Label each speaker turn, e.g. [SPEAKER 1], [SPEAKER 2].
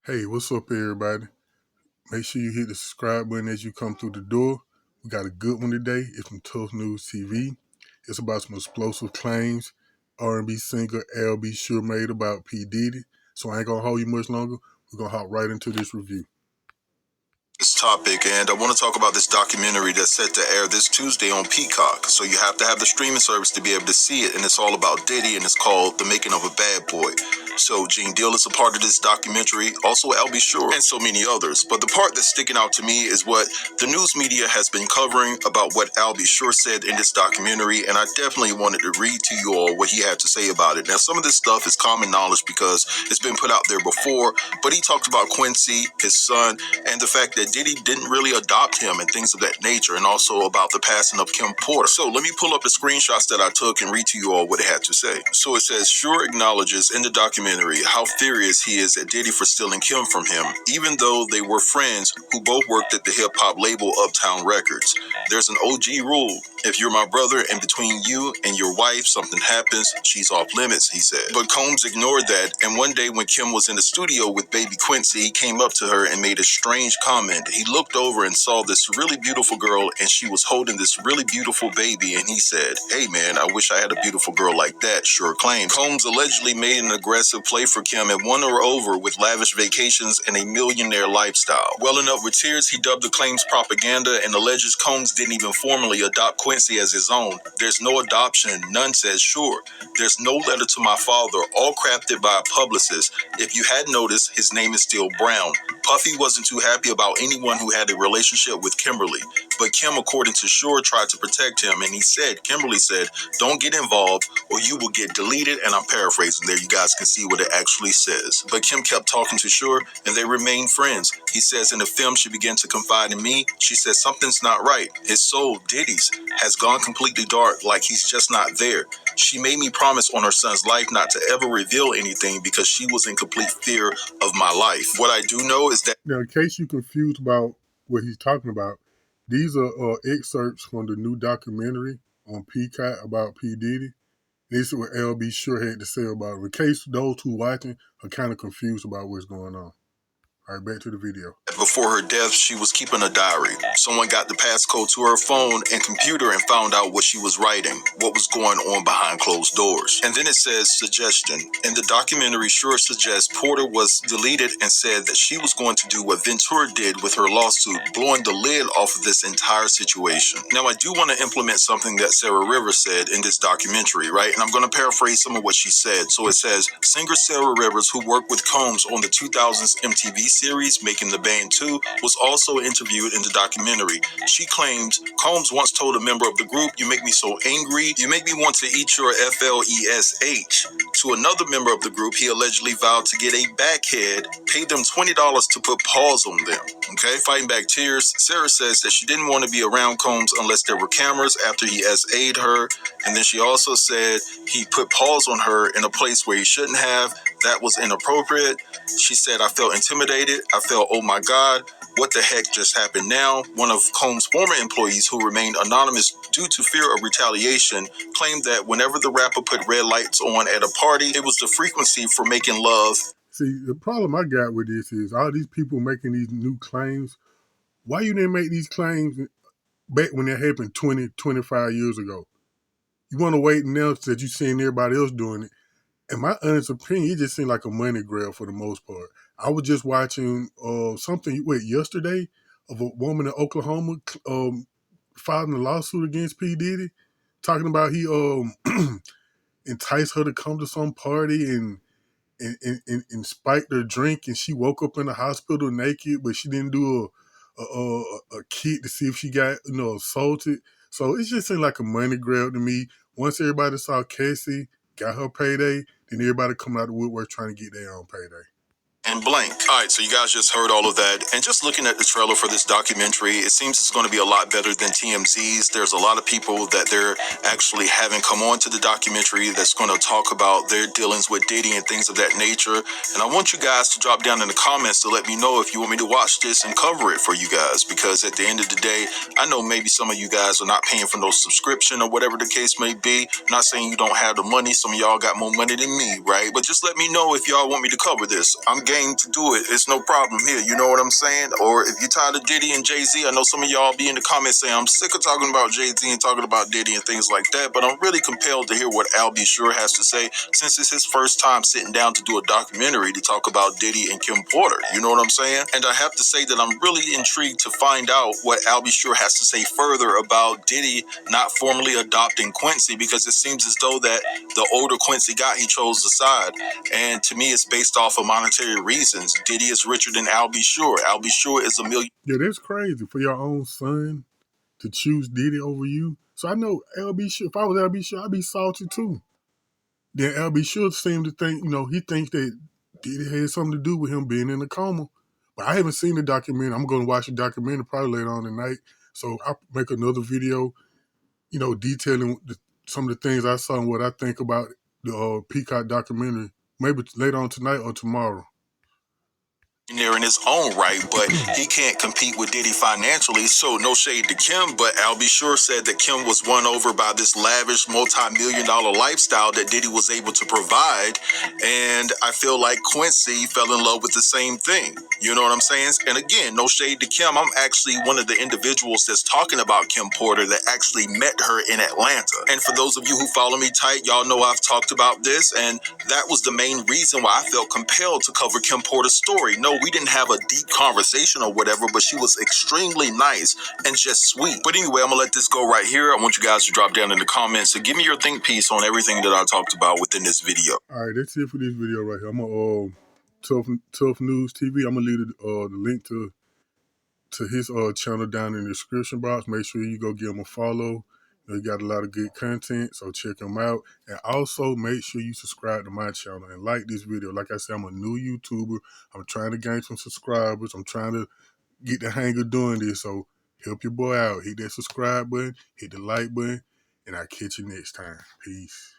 [SPEAKER 1] Hey, what's up, everybody? Make sure you hit the subscribe button as you come through the door. We got a good one today. It's from Tough News TV. It's about some explosive claims R&B singer LB Sure made about P Diddy. So I ain't gonna hold you much longer. We're gonna hop right into this review.
[SPEAKER 2] This topic, and I want to talk about this documentary that's set to air this Tuesday on Peacock. So you have to have the streaming service to be able to see it, and it's all about Diddy, and it's called The Making of a Bad Boy. So Gene Deal is a part of this documentary, also Albie Shore, and so many others. But the part that's sticking out to me is what the news media has been covering about what Albie Shore said in this documentary, and I definitely wanted to read to you all what he had to say about it. Now, some of this stuff is common knowledge because it's been put out there before, but he talked about Quincy, his son, and the fact that Diddy didn't really adopt him and things of that nature, and also about the passing of Kim Porter. So let me pull up the screenshots that I took and read to you all what it had to say. So it says, Shore acknowledges in the documentary how furious he is at Diddy for stealing Kim from him, even though they were friends who both worked at the hip-hop label Uptown Records. There's an OG rule. If you're my brother and between you and your wife something happens, she's off limits, he said. But Combs ignored that, and one day when Kim was in the studio with baby Quincy, he came up to her and made a strange comment. He looked over and saw this really beautiful girl, and she was holding this really beautiful baby, and he said, "Hey man, I wish I had a beautiful girl like that," Shore claims. Combs allegedly made an aggressive play for Kim and won her over with lavish vacations and a millionaire lifestyle. Welling up with tears, he dubbed the claims propaganda and alleges Combs didn't even formally adopt Quincy as his own. There's no adoption, none, says Shore. There's no letter to my father, all crafted by a publicist. If you had noticed, his name is still Brown. Puffy wasn't too happy about anyone who had a relationship with Kimberly, but Kim, according to Shore, tried to protect him, and Kimberly said, "Don't get involved or you will get deleted," and I'm paraphrasing there, you guys can see what it actually says. But Kim kept talking to Shore, and they remained friends. He says in the film she began to confide in me. She said something's not right. His soul, Diddy's, has gone completely dark, like he's just not there. She made me promise on her son's life not to ever reveal anything because she was in complete fear of my life. What I do know is that...
[SPEAKER 1] Now, in case you're confused about what he's talking about, these are excerpts from the new documentary on Peacock about P Diddy. This is what LB Sure had to say about it. In case those who watching are kind of confused about what's going on. All right, back to the video.
[SPEAKER 2] Before her death, she was keeping a diary. Someone got the passcode to her phone and computer and found out what she was writing, what was going on behind closed doors. And then it says, suggestion. In the documentary, Shore suggests Porter was deleted and said that she was going to do what Ventura did with her lawsuit, blowing the lid off of this entire situation. Now, I do want to implement something that Sarah Rivers said in this documentary, right? And I'm going to paraphrase some of what she said. So it says, singer Sarah Rivers, who worked with Combs on the 2000s MTV series Making the Band 2, was also interviewed in the documentary. She claims Combs once told a member of the group, "You make me so angry, you make me want to eat your FLESH." To another member of the group, he allegedly vowed to get a backhead, paid them $20 to put paws on them. Okay, fighting back tears, Sarah says that she didn't want to be around Combs unless there were cameras after he SA'd her, and then she also said he put paws on her in a place where he shouldn't have. That was inappropriate. She said, "I felt intimidated. I felt, oh my God, what the heck just happened now?" One of Combs' former employees, who remained anonymous due to fear of retaliation, claimed that whenever the rapper put red lights on at a party, it was the frequency for making love.
[SPEAKER 1] See, the problem I got with this is all these people making these new claims. Why you didn't make these claims back when that happened 20, 25 years ago? You want to wait now that you seen everybody else doing it. In my honest opinion, it just seemed like a money grab for the most part. I was just watching something yesterday of a woman in Oklahoma filing a lawsuit against P Diddy, talking about he enticed her to come to some party and spiked her drink, and she woke up in the hospital naked, but she didn't do a kit to see if she got assaulted. So it just seemed like a money grab to me. Once everybody saw Cassie got her payday, then everybody coming out of the woodwork trying to get their own payday.
[SPEAKER 2] And blank. All right, so you guys just heard all of that. And just looking at the trailer for this documentary, it seems it's going to be a lot better than TMZ's. There's a lot of people that they're actually having come on to the documentary that's going to talk about their dealings with Diddy and things of that nature. And I want you guys to drop down in the comments to let me know if you want me to watch this and cover it for you guys. Because at the end of the day, I know maybe some of you guys are not paying for no subscription or whatever the case may be. I'm not saying you don't have the money. Some of y'all got more money than me, right? But just let me know if y'all want me to cover this. I'm game. game to do it, it's no problem here. You know what I'm saying? Or if you're tired of Diddy and Jay-Z, I know some of y'all be in the comments saying, I'm sick of talking about Jay-Z and talking about Diddy and things like that, but I'm really compelled to hear what Al B. Sure has to say, since it's his first time sitting down to do a documentary to talk about Diddy and Kim Porter. You know what I'm saying? And I have to say that I'm really intrigued to find out what Al B. Sure has to say further about Diddy not formally adopting Quincy, because it seems as though that the older Quincy got, he chose the side. And to me, it's based off of monetary reasons. Diddy is richer than Al B. Sure. Al B. Sure is $1 million.
[SPEAKER 1] Yeah, that's crazy for your own son to choose Diddy over you. So I know LB Sure, if I was LB Sure, I'd be salty too. Then LB Sure seemed to think, he thinks that Diddy had something to do with him being in a coma. But I haven't seen the documentary. I'm going to watch the documentary probably later on tonight. So I'll make another video, detailing some of the things I saw and what I think about the Peacock documentary. Maybe later on tonight or tomorrow.
[SPEAKER 2] In his own right, but he can't compete with Diddy financially, so no shade to Kim, but Al B. Sure said that Kim was won over by this lavish multi-million-dollar lifestyle that Diddy was able to provide, and I feel like Quincy fell in love with the same thing. You know what I'm saying? And again, no shade to Kim, I'm actually one of the individuals that's talking about Kim Porter that actually met her in Atlanta. And for those of you who follow me tight, y'all know I've talked about this, and that was the main reason why I felt compelled to cover Kim Porter's story. No, we didn't have a deep conversation or whatever, but she was extremely nice and just sweet. But anyway, I'm gonna let this go right here. I want you guys to drop down in the comments and give me your think piece on everything that I talked about within this video.
[SPEAKER 1] All right, that's it for this video right here. I'm gonna Tough News TV. I'm gonna leave the link to his channel down in the description box. Make sure you go give him a follow. He got a lot of good content, so check him out. And also make sure you subscribe to my channel and like this video. Like I said, I'm a new YouTuber. I'm trying to gain some subscribers. I'm trying to get the hang of doing this. So help your boy out. Hit that subscribe button, hit the like button, and I'll catch you next time. Peace.